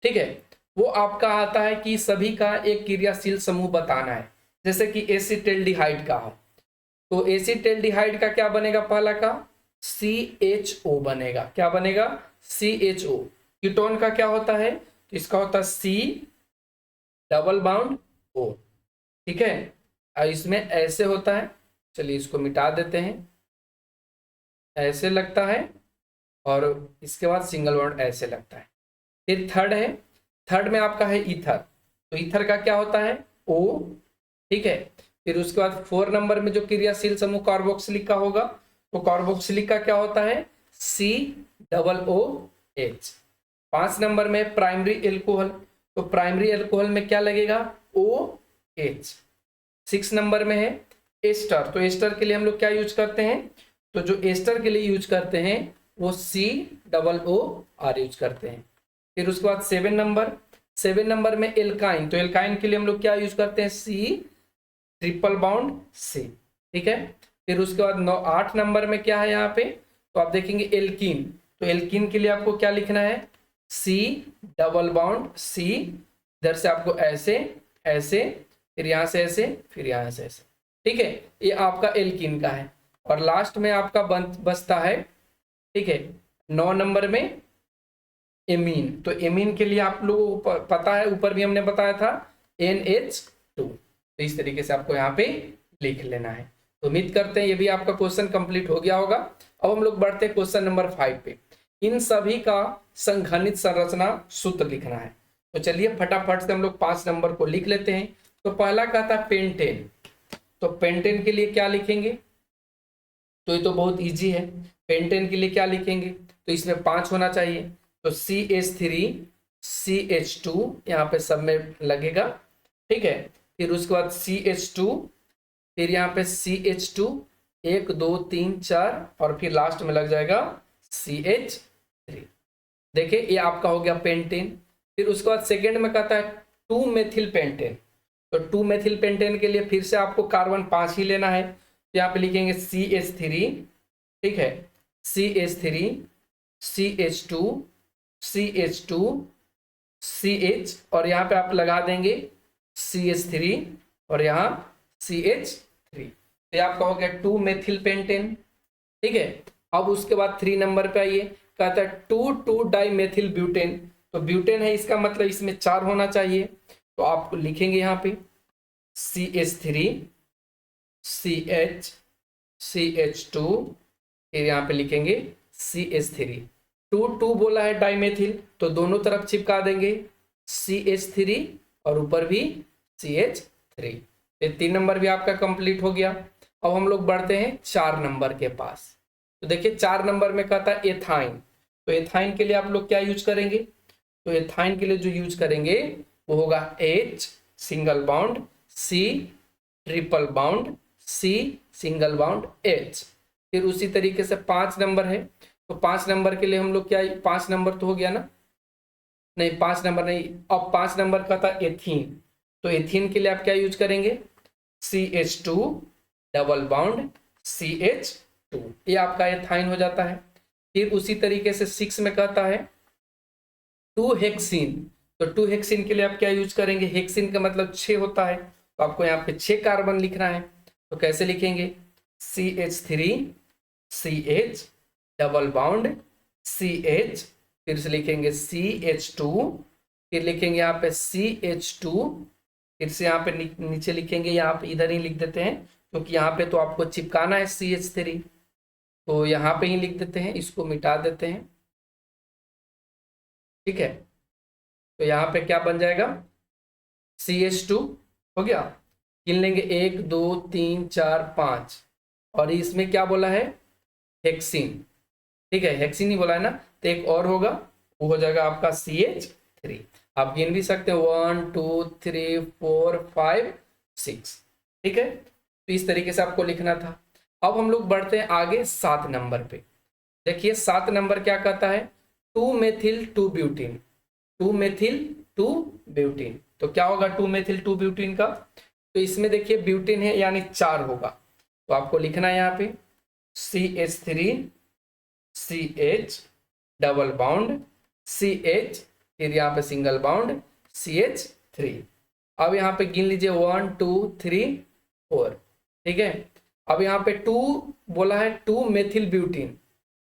ठीक है, वो आपका आता है कि सभी का एक क्रियाशील समूह बताना है। जैसे कि एसिटाल्डिहाइड का है, तो एसिटाल्डिहाइड का क्या बनेगा, पहला का CHO बनेगा। क्या बनेगा, CHO। कीटोन का क्या होता है, तो इसका होता है C डबल बाउंड O, ठीक है। और इसमें ऐसे होता है, चलिए इसको मिटा देते हैं, ऐसे लगता है, और इसके बाद सिंगल बॉन्ड ऐसे लगता है। फिर थर्ड है, थर्ड में आपका है ईथर, तो ईथर का क्या होता है, O, ठीक है। फिर उसके बाद 4 नंबर में जो क्रियाशील समूह कार्बोक्सिलिक का होगा, तो कार्बोक्सिलिक का क्या होता है, COOH। 5 नंबर में प्राइमरी एल्कोहल, तो प्राइमरी एल्कोहल में क्या लगेगा, OH। 6 नंबर में है एस्टर, तो एस्टर के लिए हम लोग क्या यूज करते हैं, तो जो एस्टर के लिए यूज करते हैं वो COOR यूज करते हैं। फिर उसके बाद 7 नंबर में एल्काइन, तो एल्काइन के लिए हम लोग क्या यूज करते हैं, C ट्रिपल बाउंड C, ठीक है। फिर उसके बाद 8 नंबर में क्या है यहाँ पे, तो आप देखेंगे एल्कीन, तो एल्कीन के लिए आपको क्या लिखना है, C डबल बाउंड C, इधर से आपको ऐसे ऐसे, फिर यहाँ से ऐसे, फिर यहाँ से ऐसे, ठीक है। ये आपका एल्कीन का है। और लास्ट में आपका बचता है, ठीक है, 9 नंबर में एमीन, तो एमीन के लिए आप लोगों को पता है, ऊपर भी हमने बताया था NH2। तो इस तरीके से आपको यहाँ पे लिख लेना है। तो उम्मीद करते हैं ये भी आपका क्वेश्चन कंप्लीट हो गया होगा। अब हम लोग बढ़ते हैं क्वेश्चन नंबर 5 पे। इन सभी का संघनित संरचना सूत्र लिखना है। तो चलिए फटाफट से हम लोग 5 नंबर को लिख लेते हैं। तो पहला कहता है पेंटेन, तो पेंटेन के लिए क्या लिखेंगे, तो ये तो बहुत इजी है। पेंटेन के लिए क्या लिखेंगे, तो इसमें 5 होना चाहिए, तो CH3 CH2 यहाँ पे सब में लगेगा, ठीक है। फिर उसके बाद CH2, फिर यहाँ पे CH2 1 2 3 4, और फिर लास्ट में लग जाएगा CH3। देखिए ये आपका हो गया पेंटेन। फिर उसके बाद सेकेंड में कहता है 2 मेथिल पेंटेन, तो 2 मेथिल पेंटेन के लिए फिर से आपको कार्बन 5 ही लेना है। तो यहाँ पे लिखेंगे CH3, ठीक है, CH3 CH2 CH2 CH, और यहाँ पे आप लगा देंगे CH3 और यहाँ CH3। ये आपका हो गया 2 मेथिल पेंटेन, ठीक है। अब उसके बाद 3 नंबर पे आइए, कहता है 2 डाइमेथिल ब्यूटेन, तो ब्यूटेन है, इसका मतलब इसमें 4 होना चाहिए। तो आप लिखेंगे यहाँ पे CH3 CH CH2, फिर यहाँ पे लिखेंगे CH3। 2 बोला है डाइमेथिल, तो दोनों तरफ चिपका देंगे CH3 और ऊपर भी CH3। ये 3 नंबर भी आपका कंप्लीट हो गया। अब हम लोग बढ़ते हैं 4 नंबर के पास। तो देखिए 4 नंबर में कहता है एथाइन, तो एथाइन के लिए आप लोग क्या यूज करेंगे, तो एथाइन के लिए जो यूज करेंगे वो होगा H single bound C triple bound C single bound H। फिर उसी तरीके से 5 नंबर है, तो 5 नंबर के लिए हम लोग क्या, 5 नंबर तो हो गया ना, नहीं 5 नंबर नहीं, अब 5 नंबर का था एथीन, तो एथीन के लिए आप क्या यूज करेंगे CH2 डबल बाउंड CH2, ये आपका एथाइन हो जाता है। फिर उसी तरीके से 6 में कहता है 2 हेक्सिन, तो 2 हेक्सिन के लिए आप क्या यूज करेंगे, हेक्सिन का मतलब 6 होता है, तो आपको यहाँ पे 6 कार्बन लिखना है। तो कैसे लिखेंगे CH3 CH double bond CH, फिर से लिखेंगे CH2, फिर लिखेंगे यहाँ पे CH2, फिर से यहाँ पे नीचे लिखेंगे, यहाँ पे इधर ही लिख देते हैं क्योंकि यहाँ पे तो आपको चिपकाना है CH3, तो यहाँ पे ही लिख देते हैं, इसको मिटा देते हैं, ठीक है। तो यहाँ पे क्या बन जाएगा CH2 हो गया, गिन लेंगे 1 2 3 4 5, और इसमें क्या बोला है हेक्सिन, ठीक है, हेक्सिन ही बोला है ना, तो एक और होगा वो हो जाएगा आपका CH3। आप गिन भी सकते हैं 1 2 3 4 5 6, ठीक है। तो इस तरीके से आपको लिखना था। अब हम लोग बढ़ते हैं आगे 7 नंबर पे। देखिए 7 नंबर क्या कहता है, 2 मेथिल 2 ब्यूटीन, 2 मेथिल 2 ब्यूटीन। तो क्या होगा 2 मेथिल 2 ब्यूटीन का, तो इसमें देखिए ब्यूटीन है यानी 4 होगा, तो आपको लिखना है यहाँ पे CH3 CH double bond CH, फिर यहाँ पे सिंगल बाउंड CH3। अब यहाँ पे गिन लीजिए 1 2 3 4, ठीक है। अब यहाँ पे 2 बोला है, 2 मेथिल ब्यूटीन,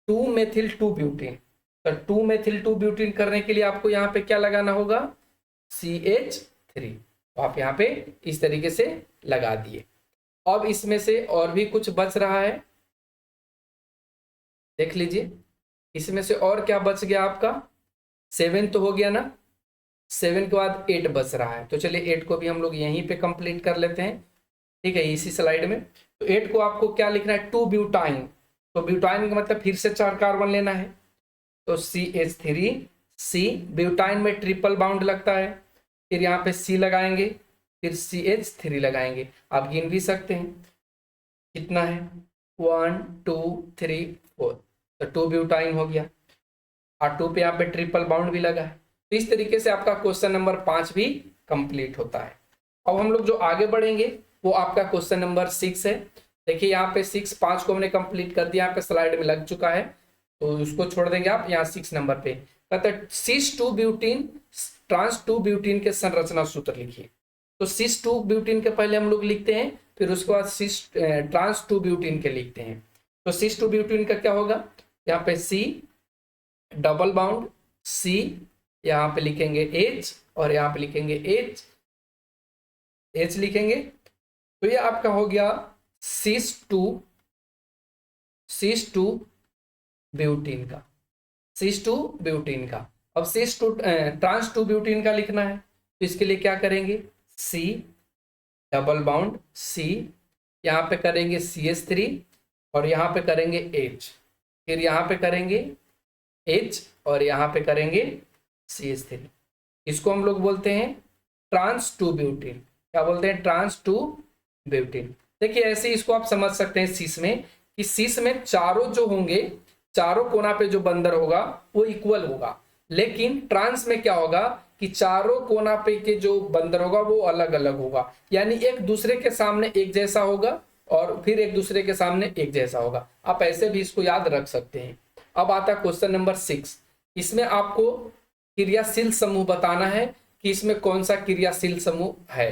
2 मेथिल 2 ब्यूटीन, तो 2 मेथिल 2 ब्यूटीन करने के लिए आपको यहाँ पे क्या लगाना होगा, CH3। तो आप यहाँ पे इस तरीके से लगा दिए। अब इसमें से और भी कुछ बच रहा है, देख लीजिए इसमें से और क्या बच गया आपका, 7 तो हो गया ना, 7 के बाद 8 बच रहा है। तो चलिए 8 को भी हम लोग यहीं पे कंप्लीट कर लेते हैं, ठीक है, इसी स्लाइड में। तो 8 को आपको क्या लिखना है, 2 ब्यूटाइन, तो ब्यूटाइन का मतलब फिर से 4 कार्बन लेना है, तो CH3 C, ब्यूटाइन में ट्रिपल बाउंड लगता है, फिर यहाँ पे C लगाएंगे, फिर CH3 लगाएंगे। आप गिन भी सकते हैं कितना है, 1 2 3 4, तो 2 ब्यूटाइन हो गया, और 2 पे यहाँ पे ट्रिपल बाउंड भी लगा है। तो इस तरीके से आपका क्वेश्चन नंबर 5 भी कंप्लीट होता है। अब हम लोग जो आगे बढ़ेंगे वो आपका क्वेश्चन नंबर 6 है। देखिए यहाँ पे 6, 5 को हमने कंप्लीट कर दिया, यहाँ पे स्लाइड में लग चुका है, तो उसको छोड़ देंगे आप। यहाँ 6 नंबर पे कहते हैं सिस 2 ब्यूटीन ट्रांस 2 ब्यूटीन के संरचना सूत्र लिखिए। तो सिस 2 ब्यूटीन के पहले हम लोग लिखते हैं, फिर उसके बाद सिस ट्रांस 2 ब्यूटीन के लिखते हैं। तो सिस 2 ब्यूटीन का क्या होगा, यहाँ पे C डबल बाउंड C, यहाँ पे लिखेंगे H और यहाँ पे लिखेंगे H लिखेंगे। तो ये आपका हो गया सिस 2 ब्यूटीन का, सिस 2 ब्यूटीन का। अब सिस 2 ट्रांस 2 ब्यूटीन का लिखना है, तो इसके लिए क्या करेंगे, C डबल बाउंड C, यहाँ पे करेंगे CH3 और यहाँ पे करेंगे H, फिर यहाँ पे करेंगे H और यहाँ पे करेंगे CH3। इसको हम लोग बोलते हैं ट्रांस 2 ब्यूटीन। क्या बोलते हैं, ट्रांस 2 ब्यूटीन। देखिए ऐसे इसको आप समझ सकते हैं सिस में, कि सिस में चारों जो होंगे, चारों कोना पे जो बंधन होगा वो इक्वल होगा, लेकिन ट्रांस में क्या होगा कि चारों कोना पे के जो बंधन होगा वो अलग अलग होगा, यानी एक दूसरे के सामने एक जैसा होगा और फिर एक दूसरे के सामने एक जैसा होगा। आप ऐसे भी इसको याद रख सकते हैं। अब आता है क्वेश्चन नंबर 6। इसमें आपको क्रियाशील समूह बताना है कि इसमें कौन सा क्रियाशील समूह है।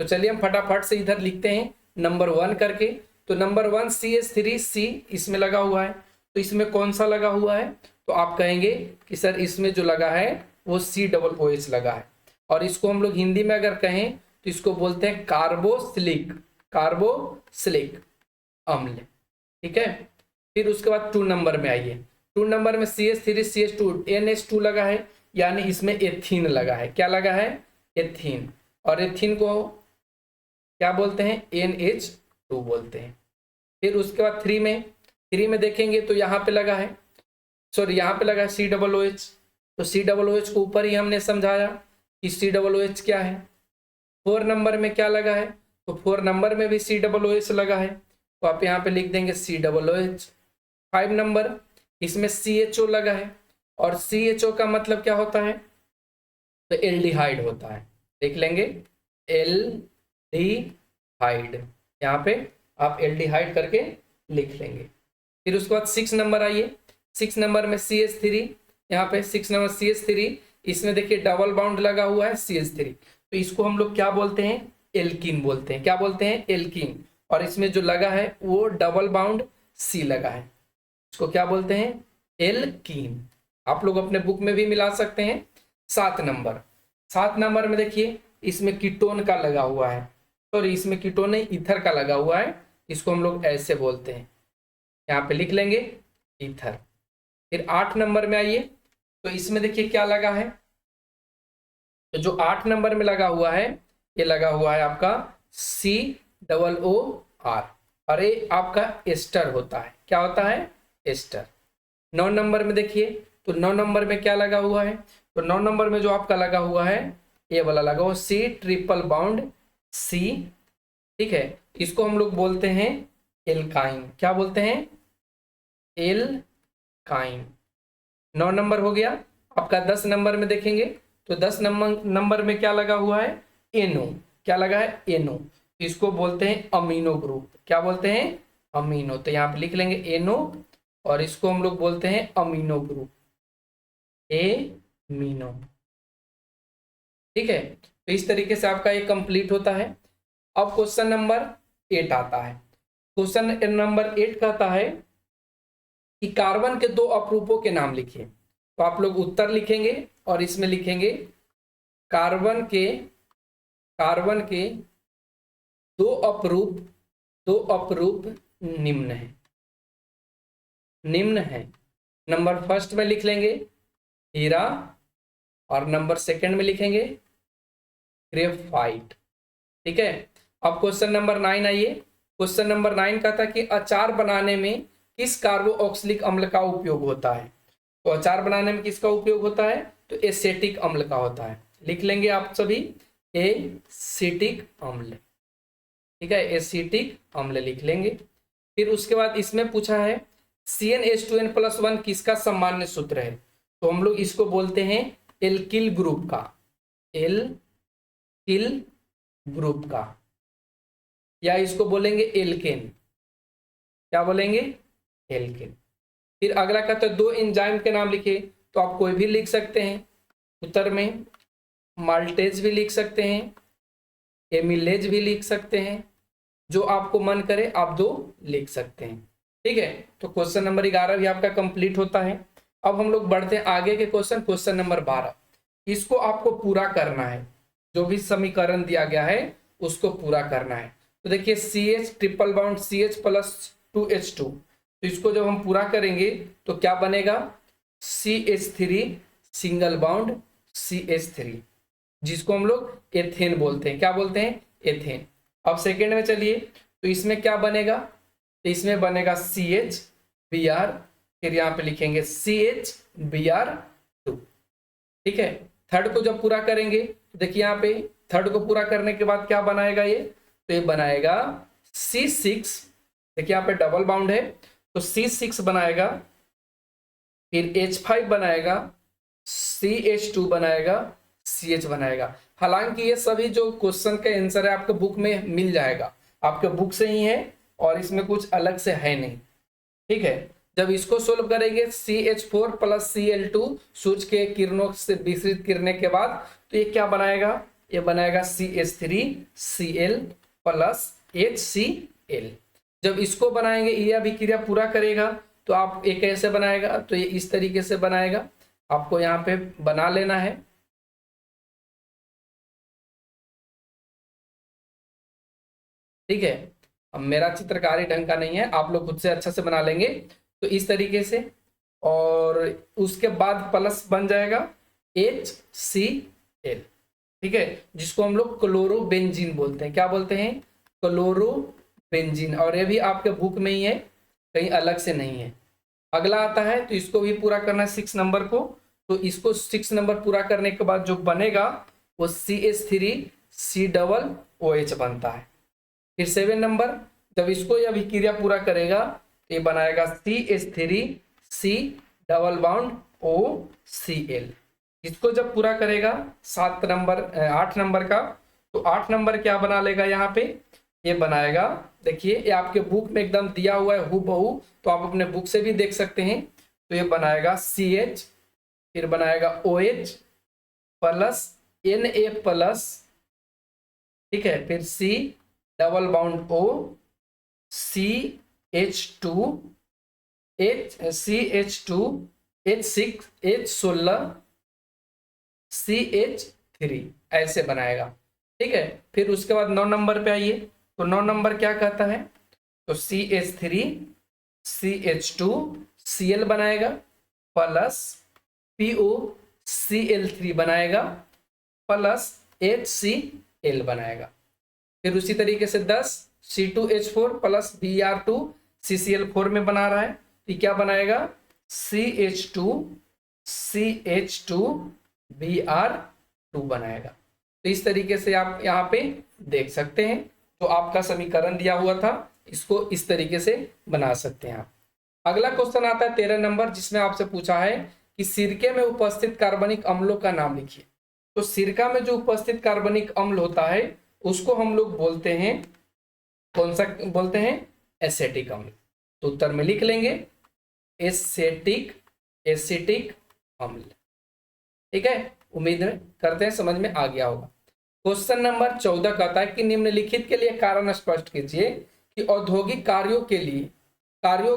तो चलिए हम फटाफट से इधर लिखते हैं नंबर 1 करके। तो नंबर 1 CH3C इसमें लगा हुआ है, तो इसमें कौन सा लगा हुआ है, तो आप कहेंगे कि सर इसमें जो लगा है वो COOH लगा है, और इसको हम लोग हिंदी में अगर कहें तो इसको बोलते हैं कार्बोक्सिलिक अम्ल, ठीक है। फिर उसके बाद 2 नंबर में आइए, 2 नंबर में CH3CH2 NH2 लगा है, यानी इसमें एथीन लगा है। क्या लगा है, एथीन, और एथीन को क्या बोलते हैं, NH2 बोलते हैं। फिर उसके बाद 3 में देखेंगे तो यहाँ पे लगा है, सॉरी यहाँ पे लगा है COOH। तो COOH को ऊपर ही हमने समझाया कि COOH क्या है। 4 नंबर में क्या लगा है, तो 4 नंबर में भी COOH लगा है, तो आप यहाँ पे लिख देंगे COOH। 5 नंबर इसमें CHO लगा है, और CHO का मतलब क्या होता है, तो एल्डिहाइड होता है, देख लेंगे एल्डिहाइड, यहाँ पे आप एल्डिहाइड करके लिख लेंगे। फिर उसके बाद 6 नंबर आइए, 6 नंबर में CH3, यहाँ पे 6 नंबर CH3, इसमें देखिए डबल बाउंड लगा हुआ है CH3, तो इसको हम लोग क्या बोलते हैं, एल्कीन बोलते हैं। क्या बोलते हैं, एल्कीन। और इसमें जो लगा है वो डबल बाउंड C लगा है, इसको क्या बोलते हैं, एल्कीन। आप लोग अपने बुक में भी मिला सकते हैं। 7 नंबर में देखिए इसमें कीटोन का लगा हुआ है, सॉरी इसमें कीटोन नहीं, ईथर का लगा हुआ है, इसको हम लोग ऐसे बोलते हैं, यहाँ पे लिख लेंगे ईथर। फिर 8 नंबर में आइए, तो इसमें देखिए क्या लगा है, तो जो 8 नंबर में लगा हुआ है ये लगा हुआ है आपका COOR, और ये आपका एस्टर होता है। क्या होता है, एस्टर। 9 नंबर में देखिए, तो 9 नंबर में क्या लगा हुआ है, तो 9 नंबर में जो आपका लगा हुआ है ये वाला लगा हुआ C ट्रिपल बाउंड C, ठीक है। इसको हम लोग बोलते हैं एल्काइन। क्या बोलते हैं, एल्काइन। काइन। 9 नंबर हो गया। आपका 10 नंबर में देखेंगे तो 10 नंबर में क्या लगा हुआ है, एनो। क्या लगा है, एनो। इसको बोलते हैं अमीनो ग्रुप। क्या बोलते हैं, अमीनो। तो यहाँ पे लिख लेंगे एनो, और इसको हम लोग बोलते हैं अमीनो ग्रुप, एमीनो। ठीक है, तो इस तरीके से आपका ये कंप्लीट होता है। अब क्वेश्चन नंबर 8 आता है। क्वेश्चन नंबर 8 कहता है कि कार्बन के 2 अपरूपों के नाम लिखिए। तो आप लोग उत्तर लिखेंगे और इसमें लिखेंगे कार्बन के 2 अपरूप निम्न है। नंबर फर्स्ट में लिख लेंगे हीरा, और नंबर सेकंड में लिखेंगे ग्रेफाइट। ठीक है, अब क्वेश्चन नंबर 9 आइए। क्वेश्चन नंबर 9 का था कि अचार बनाने में किस कार्बोक्सिलिक अम्ल का उपयोग होता है। तो अचार बनाने में किसका उपयोग होता है, तो एसिटिक अम्ल का होता है। लिख लेंगे आप सभी एसिटिक अम्ल। ठीक है, एसिटिक अम्ल लिख लेंगे। फिर उसके बाद इसमें पूछा है CnH2n+1 किसका सामान्य सूत्र है। तो हम लोग इसको बोलते हैं एल्किल ग्रुप का, एल्किल ग्रुप का, या इसको बोलेंगे एल्केन। क्या बोलेंगे, एल्केन। फिर अगला कहता है 2 एंजाइम के नाम लिखे। तो आप कोई भी लिख सकते हैं उत्तर में, माल्टेज भी लिख सकते हैं, एमिलेज भी लिख सकते हैं, जो आपको मन करे आप 2 लिख सकते हैं। ठीक है, तो क्वेश्चन नंबर 11 भी आपका कंप्लीट होता है। अब हम लोग बढ़ते हैं आगे के क्वेश्चन नंबर 12। इसको आपको पूरा करना है, जो भी समीकरण दिया गया है उसको पूरा करना है। तो देखिए CH ट्रिपल बाउंड CH+2H2, तो इसको जब हम पूरा करेंगे तो क्या बनेगा, CH3 सिंगल बाउंड CH3, जिसको हम लोग एथेन बोलते हैं। क्या बोलते हैं, एथेन। अब सेकेंड में चलिए, तो इसमें क्या बनेगा, तो इसमें बनेगा CH-Br, फिर यहाँ पे लिखेंगे CH-Br2। ठीक है, थर्ड को जब पूरा करेंगे तो देखिए यहाँ पे थर्ड को पूरा करने के बाद क्या बनाएगा ये, तो ये बनाएगा C6। देखिए यहाँ पे डबल बाउंड है तो C6 बनाएगा, फिर H5 बनाएगा, CH2 बनाएगा, CH बनाएगा। हालांकि ये सभी जो क्वेश्चन का आंसर है आपके बुक में मिल जाएगा, आपके बुक से ही है और इसमें कुछ अलग से है नहीं। ठीक है, जब इसको सोल्व करेंगे CH4+Cl2 सूर्य के किरणों से विसरित करने के बाद, तो ये क्या बनाएगा, ये बनाएगा CH3Cl+HCl। जब इसको बनाएंगे, ये अभिक्रिया पूरा करेगा तो आप ये कैसे बनाएगा, तो ये इस तरीके से बनाएगा। आपको यहाँ पे बना लेना है। ठीक है, अब मेरा चित्रकारी ढंग का नहीं है, आप लोग खुद से अच्छा से बना लेंगे। तो इस तरीके से, और उसके बाद प्लस बन जाएगा HCl। ठीक है, जिसको हम लोग क्लोरोबेंजीन बोलते हैं। क्या बोलते हैं, क्लोरोबेंजीन। और ये भी आपके बुक में ही है, कहीं अलग से नहीं है। अगला आता है, तो इसको भी पूरा करना है 6 नंबर को। तो इसको 6 नंबर पूरा करने के बाद जो बनेगा वो CH3COOH बनता है। फिर 7 नंबर, जब इसको यह अभिक्रिया पूरा करेगा तो ये बनाएगा CH3C+OCl। इसको जब पूरा करेगा 8 नंबर का, तो 8 नंबर क्या बना लेगा यहाँ पे, ये बनाएगा, देखिए ये आपके बुक में एकदम दिया हुआ है हूबहू, तो आप अपने बुक से भी देख सकते हैं। तो ये बनाएगा CH, फिर बनाएगा OH प्लस Na+, ठीक है, फिर C double bond O, CH2 H6 H16 CH3, ऐसे बनाएगा। ठीक है, फिर उसके बाद 9 नंबर पे आइए। तो 9 नंबर क्या कहता है, तो CH3 CH2 Cl बनाएगा, प्लस POCl3 बनाएगा, प्लस HCl बनाएगा। फिर उसी तरीके से 10 C2H4 प्लस Br2 CCl4 में बना रहा है, तो क्या बनाएगा, CH2 Br2 बनाएगा। तो इस तरीके से आप यहाँ पे देख सकते हैं, तो आपका समीकरण दिया हुआ था, इसको इस तरीके से बना सकते हैं आप। अगला क्वेश्चन आता है 13 नंबर, जिसमें आपसे पूछा है कि सिरके में उपस्थित कार्बनिक अम्लों का नाम लिखिए। तो सिरका में जो उपस्थित कार्बनिक अम्ल होता है उसको हम लोग बोलते हैं, कौन सा बोलते हैं? एसिटिक अम्ल। तो उत्तर में लिख लेंगे एसिटिक अम्ल। ठीक है, उम्मीद करते हैं समझ में आ गया होगा। क्वेश्चन नंबर 14 कहता है कि निम्नलिखित के लिए कारण स्पष्ट कीजिए कि औद्योगिक कार्यों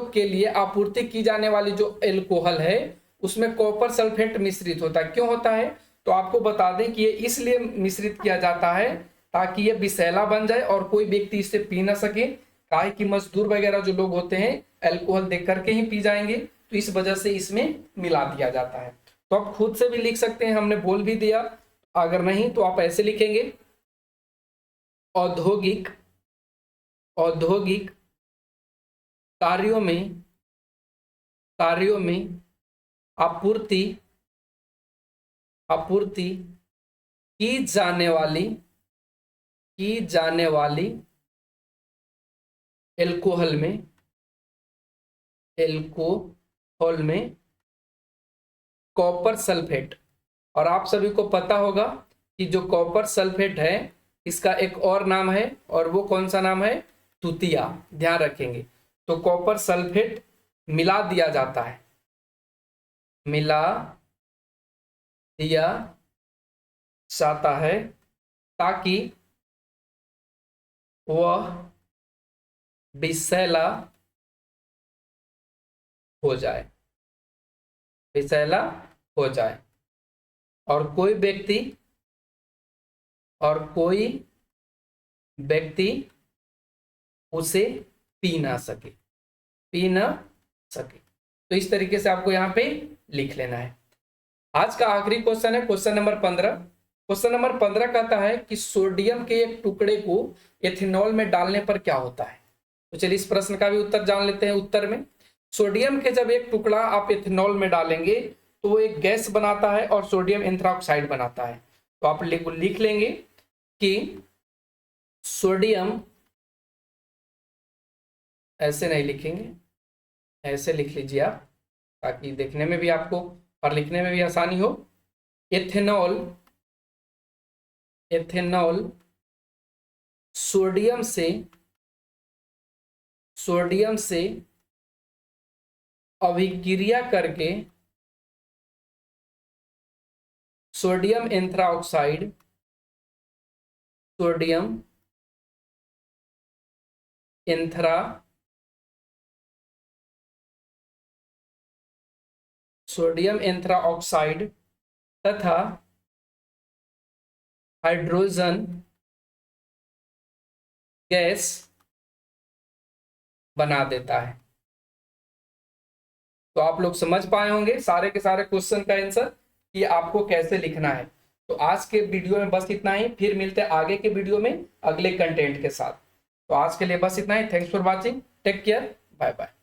के लिए आपूर्ति की जाने वाली जो एल्कोहल है उसमें कॉपर सल्फेट मिश्रित होता है। क्यों होता है? तो आपको बता दें कि ये इसलिए मिश्रित किया जाता है ताकि ये विषैला बन जाए और कोई व्यक्ति इसे पी ना सके। काहे कि मजदूर वगैरह जो लोग होते हैं अल्कोहल देख करके ही पी जाएंगे, तो इस वजह से इसमें मिला दिया जाता है। तो आप खुद से भी लिख सकते हैं, हमने बोल भी दिया। अगर नहीं तो आप ऐसे लिखेंगे, औद्योगिक कार्यों में आपूर्ति की जाने वाली एल्कोहल में कॉपर सल्फेट। और आप सभी को पता होगा कि जो कॉपर सल्फेट है इसका एक और नाम है, और वो कौन सा नाम है? तुतिया। ध्यान रखेंगे। तो कॉपर सल्फेट मिला दिया जाता है, ताकि वह विषैला हो जाए और कोई व्यक्ति उसे पी ना सके। तो इस तरीके से आपको यहाँ पे लिख लेना है। आज का आखिरी क्वेश्चन है क्वेश्चन नंबर 15। क्वेश्चन नंबर 15 कहता है कि सोडियम के एक टुकड़े को एथेनॉल में डालने पर क्या होता है। तो चलिए इस प्रश्न का भी उत्तर जान लेते हैं। उत्तर में सोडियम के जब एक टुकड़ा आप एथेनॉल में डालेंगे तो वो एक गैस बनाता है और सोडियम एंथ्राक्साइड बनाता है। तो आप लिख लेंगे कि सोडियम, ऐसे नहीं लिखेंगे, ऐसे लिख लीजिए आप, ताकि देखने में भी आपको और लिखने में भी आसानी हो। एथेनॉल सोडियम से अभिक्रिया करके सोडियम एंथ्राक्साइड तथा हाइड्रोजन गैस बना देता है। तो आप लोग समझ पाए होंगे सारे के सारे क्वेश्चन का आंसर कि आपको कैसे लिखना है। तो आज के वीडियो में बस इतना ही, फिर मिलते हैं आगे के वीडियो में अगले कंटेंट के साथ। तो आज के लिए बस इतना ही। Thanks for watching, take care, bye bye.